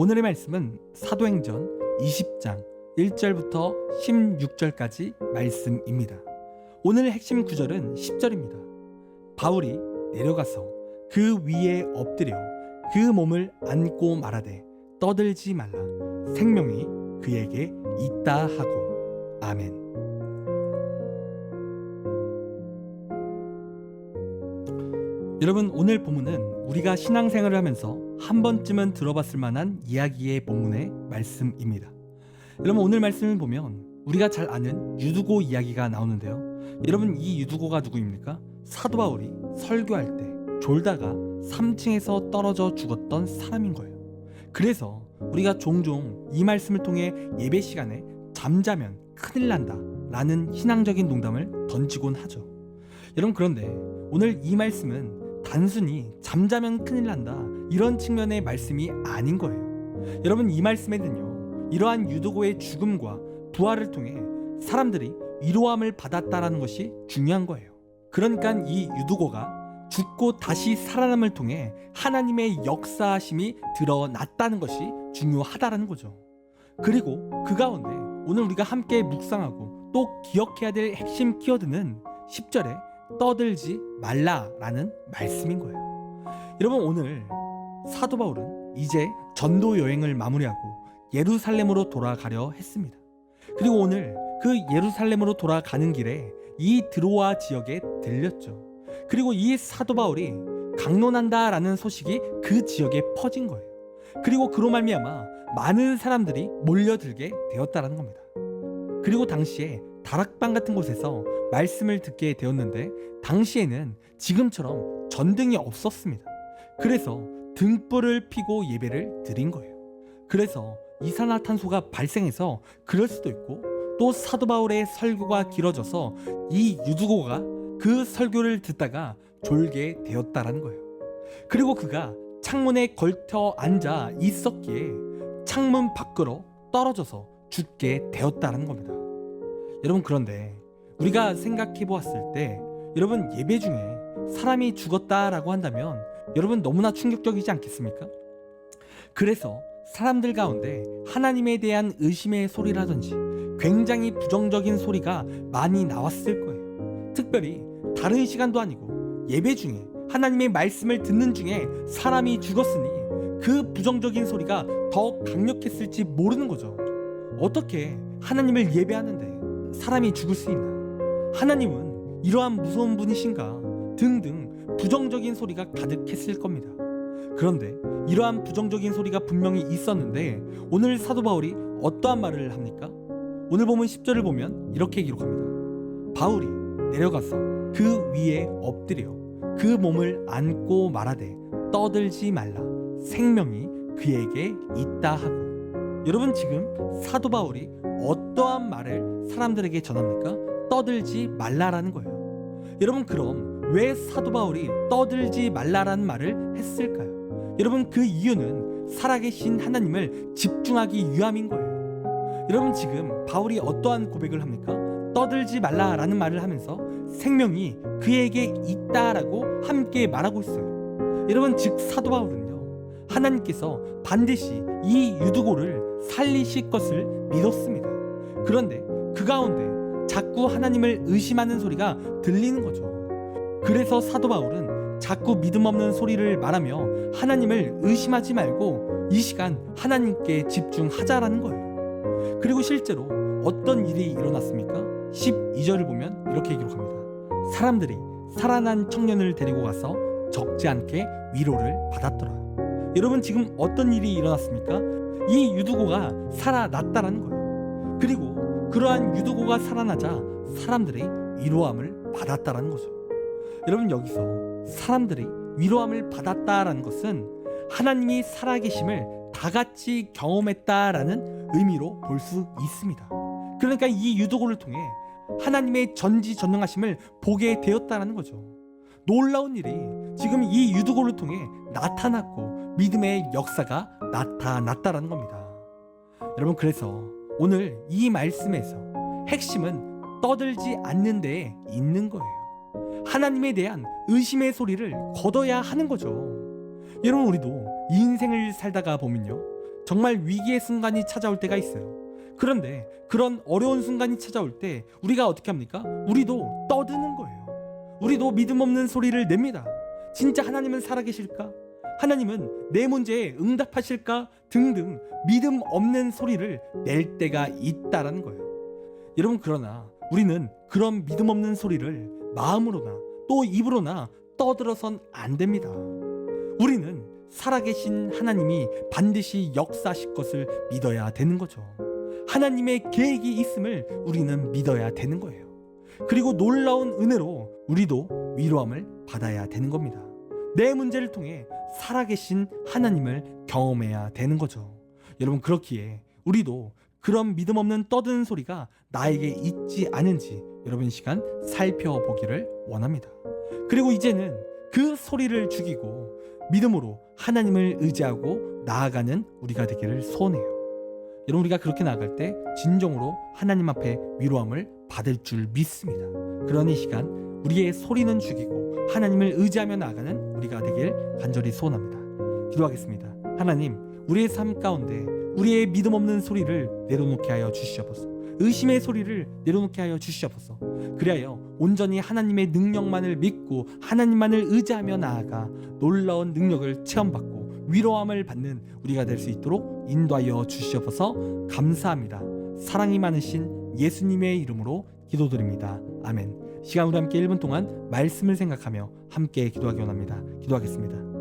오늘의 말씀은 사도행전 20장 1절부터 16절까지 말씀입니다. 오늘 핵심 구절은 10절입니다. 바울이 내려가서 그 위에 엎드려 그 몸을 안고 말하되 떠들지 말라, 생명이 그에게 있다 하고. 아멘. 여러분, 오늘 본문은 우리가 신앙생활을 하면서 한 번쯤은 들어봤을 만한 이야기의 본문의 말씀입니다. 여러분, 오늘 말씀을 보면 우리가 잘 아는 유두고 이야기가 나오는데요. 여러분, 이 유두고가 누구입니까? 사도 바울이 설교할 때 졸다가 3층에서 떨어져 죽었던 사람인 거예요. 그래서 우리가 종종 이 말씀을 통해 예배 시간에 잠자면 큰일 난다 라는 신앙적인 농담을 던지곤 하죠. 여러분, 그런데 오늘 이 말씀은 단순히 잠자면 큰일 난다 이런 측면의 말씀이 아닌 거예요. 여러분, 이 말씀에는요, 이러한 유두고의 죽음과 부활을 통해 사람들이 위로함을 받았다라는 것이 중요한 거예요. 그러니까 이 유두고가 죽고 다시 살아남을 통해 하나님의 역사하심이 드러났다는 것이 중요하다라는 거죠. 그리고 그 가운데 오늘 우리가 함께 묵상하고 또 기억해야 될 핵심 키워드는 10절에 떠들지 말라라는 말씀인 거예요. 여러분, 오늘 사도 바울은 이제 전도 여행을 마무리하고 예루살렘으로 돌아가려 했습니다. 그리고 오늘 그 예루살렘으로 돌아가는 길에 이 드로아 지역에 들렸죠. 그리고 이 사도 바울이 강론한다라는 소식이 그 지역에 퍼진 거예요. 그리고 그로 말미암아 많은 사람들이 몰려들게 되었다라는 겁니다. 그리고 당시에 다락방 같은 곳에서 말씀을 듣게 되었는데 당시에는 지금처럼 전등이 없었습니다. 그래서 등불을 피고 예배를 드린 거예요. 그래서 이산화탄소가 발생해서 그럴 수도 있고, 또 사도 바울의 설교가 길어져서 이 유두고가 그 설교를 듣다가 졸게 되었다라는 거예요. 그리고 그가 창문에 걸터 앉아 있었기에 창문 밖으로 떨어져서 죽게 되었다라는 겁니다. 여러분, 그런데 우리가 생각해 보았을 때 여러분, 예배 중에 사람이 죽었다라고 한다면 여러분 너무나 충격적이지 않겠습니까? 그래서 사람들 가운데 하나님에 대한 의심의 소리라든지 굉장히 부정적인 소리가 많이 나왔을 거예요. 특별히 다른 시간도 아니고 예배 중에 하나님의 말씀을 듣는 중에 사람이 죽었으니 그 부정적인 소리가 더 강력했을지 모르는 거죠. 어떻게 하나님을 예배하는데 사람이 죽을 수 있나? 하나님은 이러한 무서운 분이신가? 등등 부정적인 소리가 가득했을 겁니다. 그런데 이러한 부정적인 소리가 분명히 있었는데 오늘 사도 바울이 어떠한 말을 합니까? 오늘 보면 10절을 보면 이렇게 기록합니다. 바울이 내려가서 그 위에 엎드려 그 몸을 안고 말하되 떠들지 말라, 생명이 그에게 있다 하고. 여러분, 지금 사도 바울이 어떠한 말을 사람들에게 전합니까? 떠들지 말라라는 거예요. 여러분, 그럼 왜 사도 바울이 떠들지 말라라는 말을 했을까요? 여러분, 그 이유는 살아계신 하나님을 집중하기 위함인 거예요. 여러분, 지금 바울이 어떠한 고백을 합니까? 떠들지 말라라는 말을 하면서 생명이 그에게 있다라고 함께 말하고 있어요. 여러분, 즉 사도 바울은요, 하나님께서 반드시 이 유두고를 살리실 것을 믿었습니다. 그런데 그 가운데 자꾸 하나님을 의심하는 소리가 들리는 거죠. 그래서 사도 바울은 자꾸 믿음 없는 소리를 말하며 하나님을 의심하지 말고 이 시간 하나님께 집중하자라는 거예요. 그리고 실제로 어떤 일이 일어났습니까? 12절을 보면 이렇게 기록합니다. 사람들이 살아난 청년을 데리고 가서 적지 않게 위로를 받았더라. 여러분, 지금 어떤 일이 일어났습니까? 이 유두고가 살아났다라는 거예요. 그리고 그러한 유두고가 살아나자 사람들이 위로함을 받았다라는 거죠. 여러분, 여기서 사람들이 위로함을 받았다라는 것은 하나님이 살아계심을 다 같이 경험했다라는 의미로 볼 수 있습니다. 그러니까 이 유두고를 통해 하나님의 전지전능하심을 보게 되었다라는 거죠. 놀라운 일이 지금 이 유두고를 통해 나타났고 믿음의 역사가 나타났다라는 겁니다. 여러분, 그래서 오늘 이 말씀에서 핵심은 떠들지 않는 데에 있는 거예요. 하나님에 대한 의심의 소리를 걷어야 하는 거죠. 여러분, 우리도 인생을 살다가 보면요, 정말 위기의 순간이 찾아올 때가 있어요. 그런데 그런 어려운 순간이 찾아올 때 우리가 어떻게 합니까? 우리도 떠드는 거예요. 우리도 믿음 없는 소리를 냅니다. 진짜 하나님은 살아계실까? 하나님은 내 문제에 응답하실까? 등등 믿음 없는 소리를 낼 때가 있다라는 거예요. 여러분, 그러나 우리는 그런 믿음 없는 소리를 마음으로나 또 입으로나 떠들어선 안 됩니다. 우리는 살아계신 하나님이 반드시 역사하실 것을 믿어야 되는 거죠. 하나님의 계획이 있음을 우리는 믿어야 되는 거예요. 그리고 놀라운 은혜로 우리도 위로함을 받아야 되는 겁니다. 내 문제를 통해 살아계신 하나님을 경험해야 되는 거죠. 여러분, 그렇기에 우리도 그런 믿음 없는 떠드는 소리가 나에게 있지 않은지 여러분 시간 살펴보기를 원합니다. 그리고 이제는 그 소리를 죽이고 믿음으로 하나님을 의지하고 나아가는 우리가 되기를 소원해요. 여러분, 우리가 그렇게 나아갈 때 진정으로 하나님 앞에 위로함을 받을 줄 믿습니다. 그런 이 시간 우리의 소리는 죽이고 하나님을 의지하며 나아가는 우리가 되길 간절히 소원합니다. 기도하겠습니다. 하나님, 우리의 삶 가운데 우리의 믿음 없는 소리를 내려놓게 하여 주시옵소서. 의심의 소리를 내려놓게 하여 주시옵소서. 그리하여 온전히 하나님의 능력만을 믿고 하나님만을 의지하며 나아가 놀라운 능력을 체험받고 위로함을 받는 우리가 될 수 있도록 인도하여 주시옵소서. 감사합니다. 사랑이 많으신 예수님의 이름으로 기도드립니다. 아멘. 시간 우리 함께 1분 동안 말씀을 생각하며 함께 기도하기 원합니다. 기도하겠습니다.